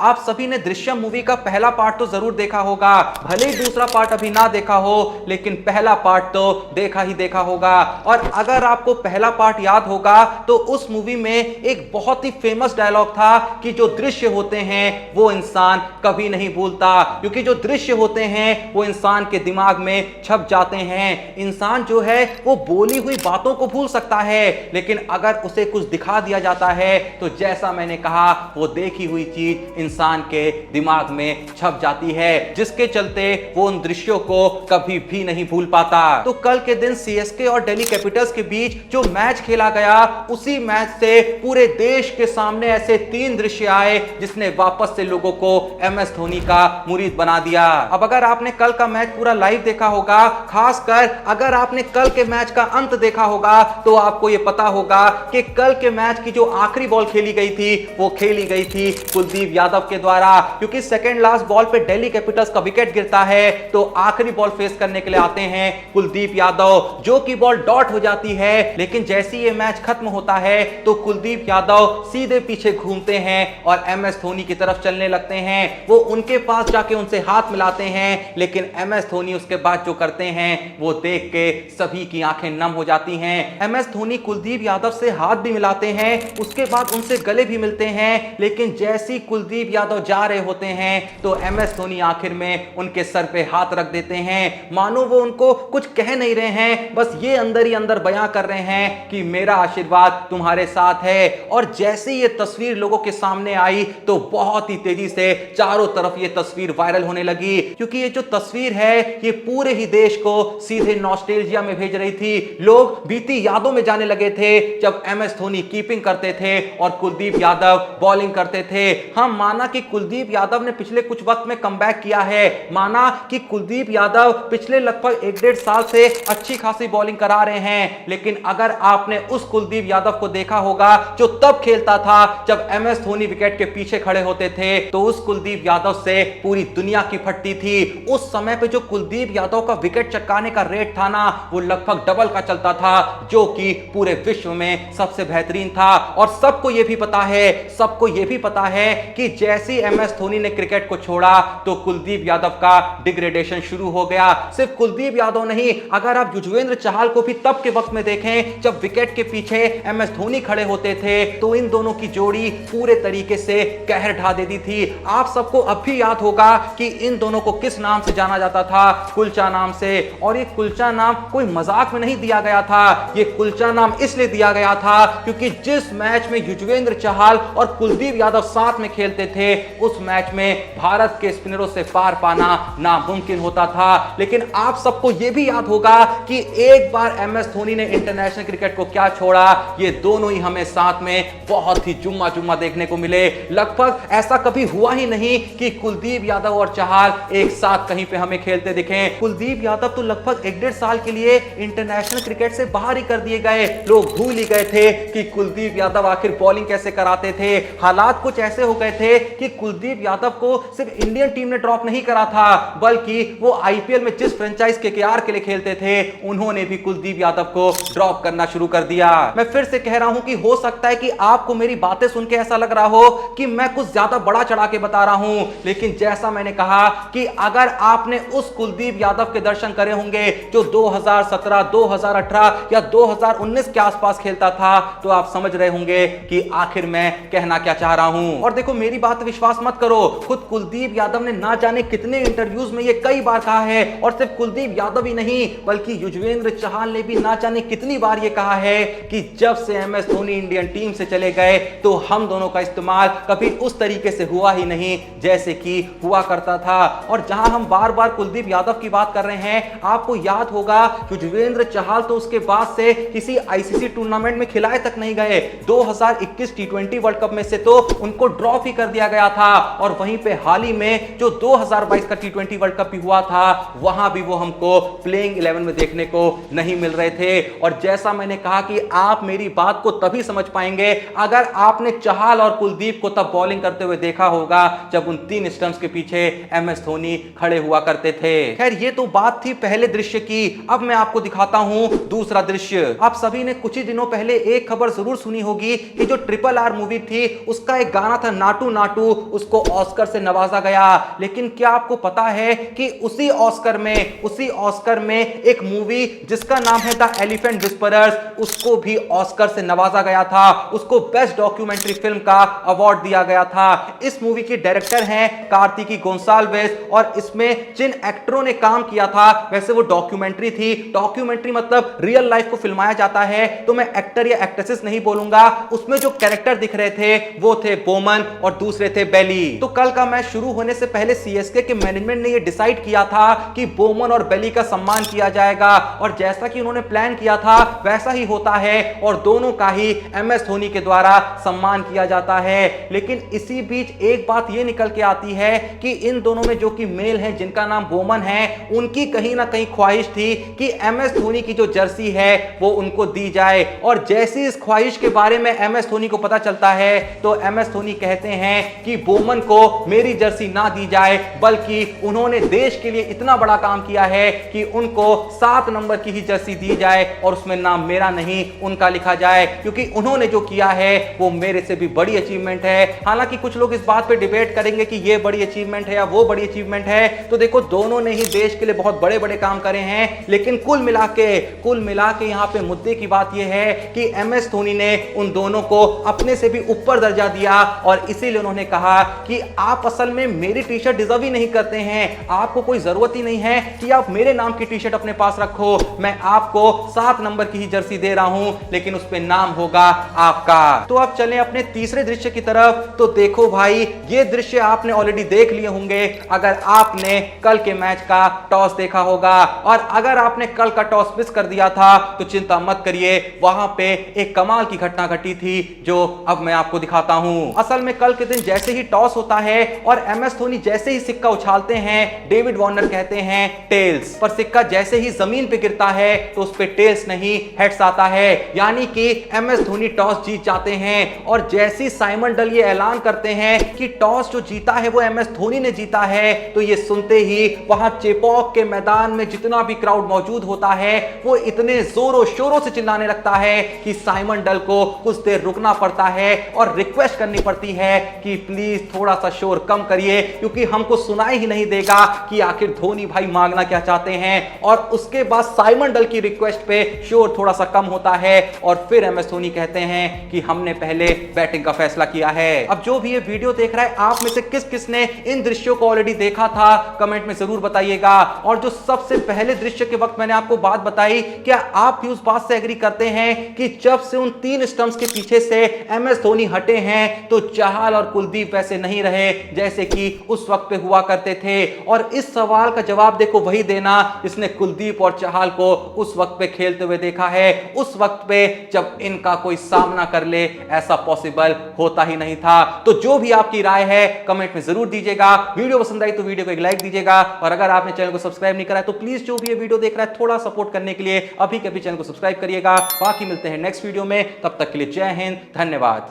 आप सभी ने दृश्यम मूवी का पहला पार्ट तो जरूर देखा होगा, भले ही दूसरा पार्ट अभी ना देखा हो, लेकिन पहला पार्ट तो देखा ही देखा होगा। और अगर आपको पहला पार्ट याद होगा तो उस मूवी में एक बहुत ही फेमस डायलॉग था कि जो दृश्य होते हैं वो इंसान कभी नहीं भूलता, क्योंकि जो दृश्य होते हैं वो इंसान के दिमाग में छप जाते हैं। इंसान जो है वो बोली हुई बातों को भूल सकता है, लेकिन अगर उसे कुछ दिखा दिया जाता है तो जैसा मैंने कहा वो देखी हुई चीज इंसान के दिमाग में छप जाती है, जिसके चलते वो उन दृश्यों को कभी भी नहीं भूल पाता। तो कल के दिन सीएसके और दिल्ली कैपिटल्स के बीच जो मैच खेला गया, उसी मैच से पूरे देश के सामने ऐसे 3 दृश्य आए जिसने वापस से लोगों को एमएस धोनी का मुरीद बना दिया। अब अगर आपने कल का मैच पूरा लाइव देखा होगा, खासकर अगर आपने कल के मैच का अंत देखा होगा, तो आपको यह पता होगा कि कल के मैच की जो आखिरी बॉल खेली गई थी वो खेली गई थी कुलदीप यादव के द्वारा, क्योंकि सेकंड लास्ट बॉल पे दिल्ली कैपिटल्स का विकेट गिरता है तो आखिरी बॉल फेस करने के लिए आते हैं कुलदीप यादव, जो की बॉल डॉट हो जाती है। लेकिन जैसे ये मैच खत्म होता है तो कुलदीप यादव सीधे पीछे घूमते हैं और एमएस धोनी की तरफ चलने लगते हैं। वो उनके पास जाके उनसे हाथ मिलाते हैं, लेकिन एमएस धोनी उसके बाद जो करते हैं वो देख के सभी की आंखें नम हो जाती हैं। एमएस धोनी कुलदीप यादव से हाथ भी मिलाते हैं, उसके बाद उनसे गले भी मिलते हैं, लेकिन जैसी कुलदीप यादव जा रहे होते हैं तो एमएस धोनी आखिर में उनके सर पे हाथ रख देते हैं, मानो वो उनको कुछ कह नहीं रहे हैं, बस ये अंदर ही अंदर बयां कर रहे हैं कि मेरा आशीर्वाद तुम्हारे साथ है। और जैसे ये तस्वीर लोगों के सामने आई तो बहुत ही तेजी से चारों तरफ ये तस्वीर वायरल होने लगी, क्योंकि ये जो तस्वीर है ये पूरे ही देश को सीधे नॉस्टैल्जिया में भेज रही थी। लोग बीती यादों में जाने लगे थे जब एमएस धोनी कीपिंग करते थे और कुलदीप यादव बॉलिंग करते थे। हम माना कि कुलदीप यादव ने पिछले कुछ वक्त में कमबैक किया है, माना कि कुलदीप यादव पिछले लगभग 1-1.5 साल से अच्छी खासी बॉलिंग करा रहे हैं, लेकिन अगर आपने उस कुलदीप यादव को देखा होगा जो तब खेलता था जब एमएस धोनी विकेट के पीछे खड़े होते थे, तो उस कुलदीप यादव से पूरी दुनिया की फटती थी। उस समय पे जो कुलदीप यादव का विकेट चटकाने का रेट था ना, वो लगभग डबल का चलता था, जो कि पूरे विश्व में सबसे बेहतरीन था। और सबको यह भी पता है, सबको यह भी पता है कि जैसे एमएस धोनी ने क्रिकेट को छोड़ा तो कुलदीप यादव का डिग्रेडेशन शुरू हो गया। सिर्फ कुलदीप यादव नहीं, अगर आप युजवेंद्र चहल को भी तब के वक्त में देखें जब विकेट के पीछे एमएस धोनी खड़े होते थे, तो इन दोनों की जोड़ी पूरे तरीके से कहर ढा देती थी। आप सबको अब भी याद होगा कि इन दोनों को किस नाम से जाना जाता था, कुलचा नाम से। और ये कुलचा नाम कोई मजाक में नहीं दिया गया था, ये कुलचा नाम इसलिए दिया गया था क्योंकि जिस मैच में युजवेंद्र चहल और कुलदीप यादव साथ में खेलते थे, उस मैच में भारत के स्पिनरों से पार पाना नामुमकिन होता था। लेकिन आप सबको यह भी याद होगा कि एक बार एमएस धोनी ने इंटरनेशनल क्रिकेट को क्या छोड़ा, ये दोनों ही हमें साथ में बहुत ही जुम्मा जुम्मा देखने को मिले। लगभग ऐसा कभी हुआ ही नहीं कि कुलदीप यादव और चहल एक साथ कहीं पे हमें खेलते दिखें। कुलदीप यादव तो लगभग 1-1.5 साल के लिए इंटरनेशनल क्रिकेट से बाहर ही कर दिए गए। लोग भूल ही गए थे कि कुलदीप यादव आखिर बॉलिंग कैसे कराते थे। हालात कुछ ऐसे हो गए थे कि कुलदीप यादव को सिर्फ इंडियन टीम ने ड्रॉप नहीं करा था, बल्कि वो आईपीएल में जिस फ्रेंचाइज केकेआर के लिए खेलते थे, उन्होंने भी कुलदीप यादव को ड्रॉप करना शुरू कर दिया। मैं फिर से कह रहा हूं कि हो सकता है कि आपको मेरी बातें सुन के ऐसा लग रहा हो कि मैं कुछ ज्यादा बड़ा चढ़ा के बता रहा हूं, लेकिन जैसा मैंने कहा कि अगर आपने उस कुलदीप यादव के दर्शन करे होंगे जो 2017, 2018 या 2019 के आसपास खेलता था, तो आप समझ रहे होंगे कि आखिर मैं कहना क्या चाह रहा हूं। और देखो, मेरी बात विश्वास मत करो, खुद कुलदीप यादव ने ना जाने कितने इंटरव्यूज में ये कई बार कहा है, और सिर्फ कुलदीप यादव ही नहीं बल्कि युजवेंद्र चहल ने भी ना जाने कितनी बार ये कहा है कि जब से एमएस धोनी इंडियन टीम से चले गए तो हम दोनों का इस्तेमाल कभी उस तरीके से हुआ ही नहीं जैसे कि हुआ करता था। और जहां हम बार बार कुलदीप यादव की बात कर रहे हैं, आपको याद होगा युजवेंद्र चहल तो उसके बाद से किसी आईसीसी टूर्नामेंट में खिलाए तक नहीं गए। 2021 टी20 वर्ल्ड कप में से तो उनको ड्रॉप ही कर दिया गया था, और वहीं पे हाल ही में जो 2022 का टी20 वर्ल्ड कप भी हुआ था, वहां भी वो हमको प्लेइंग 11 में देखने को नहीं मिल रहे थे। और जैसा मैंने कहा कि आप मेरी बात को तभी समझ पाएंगे अगर आपने चहल और कुलदीप को तब बॉलिंग करते हुए देखा होगा जब उन 3 स्टंप्स के पीछे एमएस धोनी खड़े हुआ करते थे। खैर, ये तो बात थी पहले दृश्य की। अब मैं आपको दिखाता हूं दूसरा दृश्य। आप सभी ने कुछ ही दिनों पहले एक खबर जरूर सुनी होगी कि जो RRR मूवी थी उसका एक गाना था नाटू नाटू सिनेमाटू उसको ऑस्कर से नवाजा गया। लेकिन क्या आपको पता है कि उसी ऑस्कर में एक मूवी जिसका नाम है द एलिफेंट विस्परर्स, उसको भी ऑस्कर से नवाजा गया था, उसको बेस्ट डॉक्यूमेंट्री फिल्म का अवार्ड दिया गया था। इस मूवी के डायरेक्टर हैं कार्तिकी गोंसाल्वेस, और इसमें जिन एक्टरों ने काम किया था, वैसे वो डॉक्यूमेंट्री थी, डॉक्यूमेंट्री मतलब रियल लाइफ को फिल्माया जाता है, तो मैं एक्टर या एक्ट्रेसेस नहीं बोलूंगा, उसमें जो कैरेक्टर दिख रहे थे वो थे बोमन और दूसरे थे बेली। तो कल का मैच शुरू होने से पहले सीएसके के मैनेजमेंट ने यह डिसाइड किया था कि बोमन और बेली का सम्मान किया जाएगा, और जैसा कि उन्होंने प्लान किया था वैसा ही होता है, और दोनों का ही एमएस धोनी के द्वारा सम्मान किया जाता है। लेकिन इसी बीच एक बात यह निकल के आती है कि इन दोनों में जो कि मेल हैं जिनका नाम बोमन है, उनकी कहीं ना कहीं ख्वाहिश थी कि एमएस धोनी की जो जर्सी है वो उनको दी जाए, और जैसी इस ख्वाहिश के बारे में एमएस धोनी को पता चलता है तो एमएस धोनी कहते हैं कि बोमन को मेरी जर्सी ना दी जाए, बल्कि उन्होंने देश के लिए इतना बड़ा काम किया है कि उनको 7 नंबर की ही जर्सी दी जाए और उसमें नाम मेरा नहीं उनका लिखा जाए, क्योंकि उन्होंने जो किया है वो मेरे से भी बड़ी अचीवमेंट है। हालांकि कुछ लोग इस बात पे डिबेट करेंगे कि ये बड़ी अचीवमेंट है या वो बड़ी अचीवमेंट है, तो देखो दोनों ने ही देश के लिए बहुत बड़े बड़े काम करे हैं, लेकिन कुल मिला के यहां पे मुद्दे की बात यह है कि एमएस धोनी ने उन दोनों को अपने से भी ऊपर दर्जा दिया, और इसीलिए उन्होंने कहा कि आप असल में मेरी टी शर्ट डिजर्व ही नहीं करते हैं, आपको कोई जरूरत ही नहीं है कि आप मेरे नाम की टी शर्ट अपने पास रखो, मैं आपको 7 नंबर की ही जर्सी दे रहा हूं, लेकिन उस पे नाम होगा आपका। तो अब चलें अपने तीसरे दृश्य की तरफ। तो देखो भाई, ये दृश्य आपने ऑलरेडी देख लिए होंगे अगर आपने कल के मैच का टॉस देखा होगा, और अगर आपने कल का टॉस मिस कर दिया था तो चिंता मत करिए, वहां पे एक कमाल की घटना घटी थी जो अब मैं आपको दिखाता हूं। असल में कल के दिन जैसे ही टॉस होता है और एमएस धोनी जैसे ही सिक्का उछालते हैं, डेविड वार्नर कहते हैं टेल्स, पर सिक्का जैसे ही जमीन पे गिरता है तो उस पे टेल्स नहीं हेड्स आता है, यानी कि एमएस धोनी टॉस जीत जाते हैं। और जैसे साइमन डल ये ऐलान करते हैं कि टॉस जो जीता है वो एमएस धोनी ने जीता है, तो ये सुनते ही वहां चेपॉक के मैदान में जितना भी क्राउड मौजूद होता है वो इतने जोरों शोरों से चिल्लाने लगता है कि साइमन डल को कुछ देर रुकना पड़ता है और रिक्वेस्ट करनी पड़ती है कि प्लीज थोड़ा सा शोर कम करिए, क्योंकि हमको सुनाई ही नहीं देगा कि आखिर धोनी भाई मांगना क्या चाहते हैं। और उसके बाद साइमन डल की रिक्वेस्ट पे शोर थोड़ा सा कम होता है, और फिर एमएस धोनी कहते हैं कि हमने पहले बैटिंग का फैसला किया है। अब जो भी ये वीडियो देख रहा है, आप में से किस किस ने इन दृश्यों को ऑलरेडी देखा था, कमेंट में जरूर बताइएगा। और जो सबसे पहले दृश्य के वक्त मैंने आपको बात बताई, क्या आप भी उस बात से एग्री करते हैं कि जब से उन 3 स्टंप्स के पीछे से एमएस धोनी हटे हैं तो चाहल और कुलदीप वैसे नहीं रहे जैसे कि उस वक्त पे हुआ करते थे? और इस सवाल का जवाब देखो वही देना जिसने कुलदीप और चाहल को उस वक्त पे खेलते हुए देखा है, उस वक्त पे जब इनका कोई सामना कर ले, ऐसा पॉसिबल होता ही नहीं था। तो जो भी आपकी राय है कमेंट में जरूर दीजिएगा। वीडियो पसंद आई तो वीडियो को एक लाइक दीजिएगा, और अगर आपने चैनल को सब्सक्राइब नहीं करा है तो प्लीज जो भी ये वीडियो देख रहा है थोड़ा सपोर्ट करने के लिए अभी के अभी चैनल को सब्सक्राइब करिएगा। बाकी मिलते हैं नेक्स्ट वीडियो में, तब तक के लिए जय हिंद, धन्यवाद।